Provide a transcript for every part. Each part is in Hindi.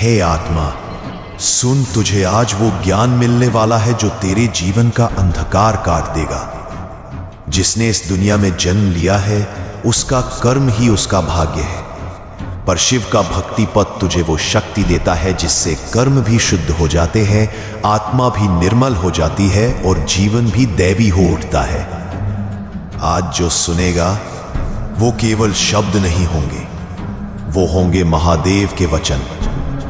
हे आत्मा, सुन, तुझे आज वो ज्ञान मिलने वाला है जो तेरे जीवन का अंधकार काट देगा। जिसने इस दुनिया में जन्म लिया है उसका कर्म ही उसका भाग्य है, पर शिव का भक्ति पथ तुझे वो शक्ति देता है जिससे कर्म भी शुद्ध हो जाते हैं, आत्मा भी निर्मल हो जाती है और जीवन भी दैवी हो उठता है। आज जो सुनेगा वो केवल शब्द नहीं होंगे, वो होंगे महादेव के वचन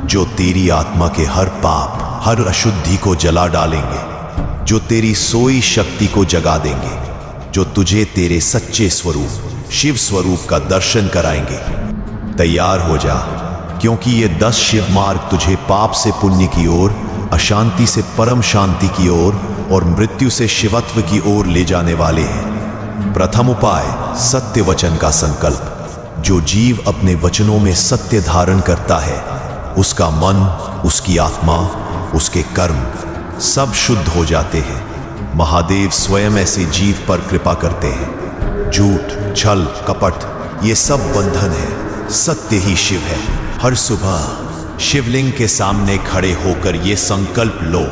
जो तेरी आत्मा के हर पाप, हर अशुद्धि को जला डालेंगे, जो तेरी सोई शक्ति को जगा देंगे, जो तुझे तेरे सच्चे स्वरूप शिव स्वरूप का दर्शन कराएंगे। तैयार हो जा, क्योंकि ये 10 शिव मार्ग तुझे पाप से पुण्य की ओर, अशांति से परम शांति की ओर और मृत्यु से शिवत्व की ओर ले जाने वाले हैं। प्रथम उपाय, सत्य वचन का संकल्प। जो जीव अपने वचनों में सत्य धारण करता है उसका मन, उसकी आत्मा, उसके कर्म सब शुद्ध हो जाते हैं। महादेव स्वयं ऐसे जीव पर कृपा करते हैं। झूठ, छल, कपट ये सब बंधन है, सत्य ही शिव है। हर सुबह शिवलिंग के सामने खड़े होकर ये संकल्प लो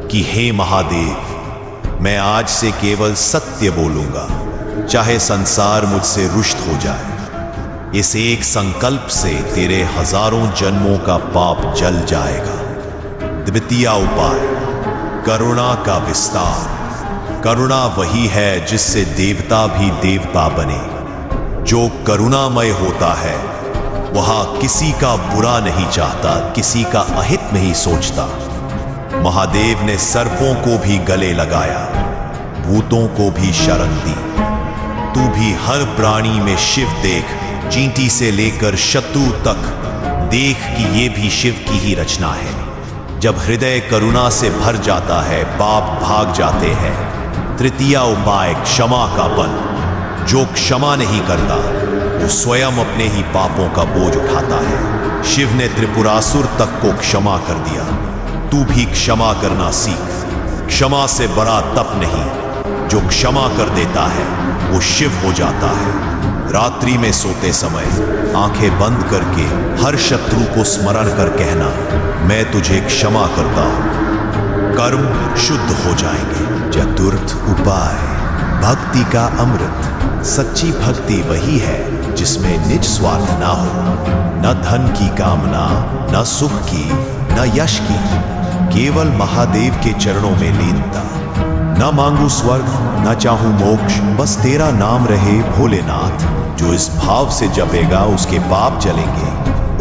कि हे महादेव, मैं आज से केवल सत्य बोलूंगा, चाहे संसार मुझसे रुष्ट हो जाए। इस एक संकल्प से तेरे हजारों जन्मों का पाप जल जाएगा। द्वितीय उपाय, करुणा का विस्तार। करुणा वही है जिससे देवता भी देवता बने। जो करुणामय होता है वह किसी का बुरा नहीं चाहता, किसी का अहित नहीं सोचता। महादेव ने सर्पों को भी गले लगाया, भूतों को भी शरण दी। तू भी हर प्राणी में शिव देख, चींटी से लेकर शत्रु तक देख कि ये भी शिव की ही रचना है। जब हृदय करुणा से भर जाता है, पाप भाग जाते हैं। तृतीय उपाय, क्षमा का बल। जो क्षमा नहीं करता वो स्वयं अपने ही पापों का बोझ उठाता है। शिव ने त्रिपुरासुर तक को क्षमा कर दिया। तू भी क्षमा करना सीख। क्षमा से बड़ा तप नहीं, जो क्षमा कर देता है वो शिव हो जाता है। रात्रि में सोते समय आंखें बंद करके हर शत्रु को स्मरण कर कहना, मैं तुझे क्षमा करता हूं। कर्म शुद्ध हो जाएंगे। चतुर्थ उपाय, भक्ति का अमृत। सच्ची भक्ति वही है जिसमें निज स्वार्थ ना हो, न धन की कामना, न सुख की, न यश की, केवल महादेव के चरणों में लीनता। न मांगू स्वर्ग, न चाहूं मोक्ष, बस तेरा नाम रहे भोलेनाथ। जो इस भाव से जपेगा उसके पाप जलेंगे।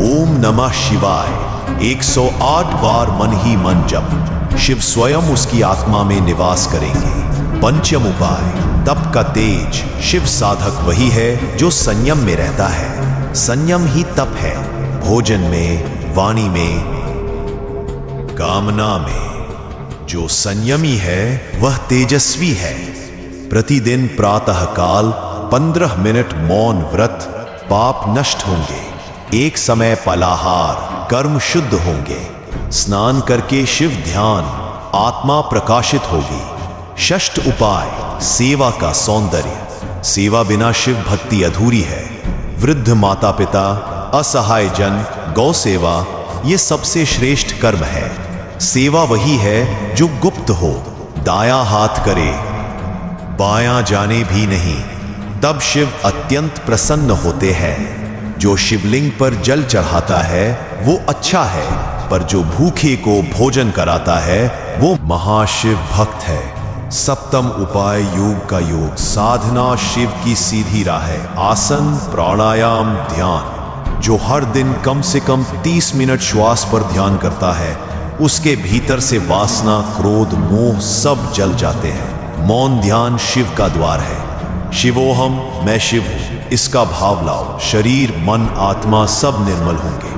ओम नमः शिवाय 108 बार मन ही मन जप। शिव स्वयं उसकी आत्मा में निवास करेंगे। पंचम उपाय, तप का तेज। शिव साधक वही है जो संयम में रहता है। संयम ही तप है। भोजन में, वाणी में, कामना में जो संयमी है वह तेजस्वी है। प्रतिदिन प्रातः काल 15 मिनट मौन व्रत, पाप नष्ट होंगे। एक समय फलाहार, कर्म शुद्ध होंगे। स्नान करके शिव ध्यान, आत्मा प्रकाशित होगी। षष्ठ उपाय, सेवा का सौंदर्य। सेवा बिना शिव भक्ति अधूरी है। वृद्ध माता पिता, असहाय जन, गौ सेवा ये सबसे श्रेष्ठ कर्म है। सेवा वही है जो गुप्त हो, दायां हाथ करे, बायां जाने भी नहीं, तब शिव अत्यंत प्रसन्न होते हैं। जो शिवलिंग पर जल चढ़ाता है वो अच्छा है, पर जो भूखे को भोजन कराता है वो महाशिव भक्त है। सप्तम उपाय, योग का योग। साधना शिव की सीधी राह है। आसन, प्राणायाम, ध्यान। जो हर दिन कम से कम 30 मिनट श्वास पर ध्यान करता है उसके भीतर से वासना, क्रोध, मोह सब जल जाते हैं। मौन ध्यान शिव का द्वार है। शिवोहम, मैं शिव हूं, इसका भाव लाओ। शरीर, मन, आत्मा सब निर्मल होंगे।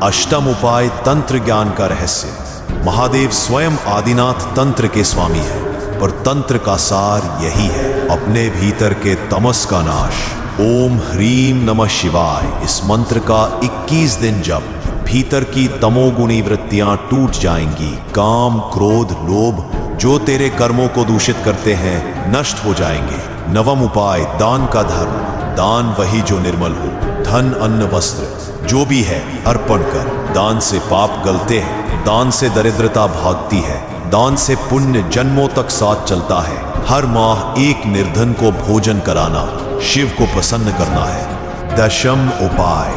अष्टम उपाय, तंत्र ज्ञान का रहस्य। महादेव स्वयं आदिनाथ तंत्र के स्वामी है, पर तंत्र का सार यही है, अपने भीतर के तमस का नाश। ओम ह्रीम नमः शिवाय इस मंत्र का 21 दिन जप। भीतर की तमोगुणी वृत्तियां टूट जाएंगी। काम, क्रोध, लोभ जो तेरे कर्मों को दूषित करते हैं नष्ट हो जाएंगे। नवम उपाय, दान का धर्म। दान वही जो निर्मल हो। धन, अन्न, वस्त्र जो भी है अर्पण कर। दान से पाप गलते हैं, दान से दरिद्रता भागती है, दान से पुण्य जन्मों तक साथ चलता है। हर माह एक निर्धन को भोजन कराना शिव को प्रसन्न करना है। दशम उपाय,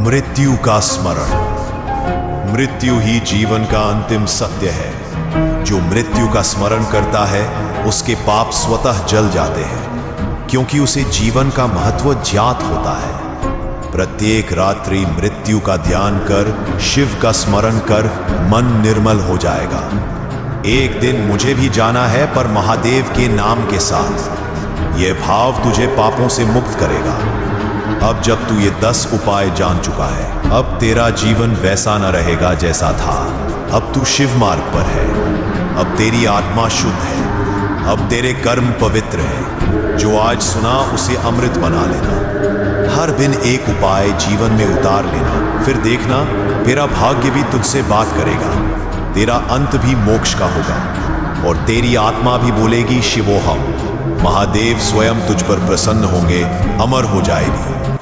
मृत्यु का स्मरण। मृत्यु ही जीवन का अंतिम सत्य है। जो मृत्यु का स्मरण करता है उसके पाप स्वतः जल जाते हैं, क्योंकि उसे जीवन का महत्व ज्ञात होता है। प्रत्येक रात्रि मृत्यु का ध्यान कर, शिव का स्मरण कर, मन निर्मल हो जाएगा। एक दिन मुझे भी जाना है, पर महादेव के नाम के साथ। यह भाव तुझे पापों से मुक्त करेगा। अब जब तू ये 10 उपाय जान चुका है, अब तेरा जीवन वैसा न रहेगा जैसा था। अब तू शिव मार्ग पर है। अब तेरी आत्मा शुद्ध है। अब तेरे कर्म पवित्र है। जो आज सुना उसे अमृत बना लेना। हर दिन एक उपाय जीवन में उतार लेना, फिर देखना तेरा भाग्य भी तुझसे बात करेगा। तेरा अंत भी मोक्ष का होगा और तेरी आत्मा भी बोलेगी शिवोहम। महादेव स्वयं तुझ पर प्रसन्न होंगे, अमर हो जाएगी।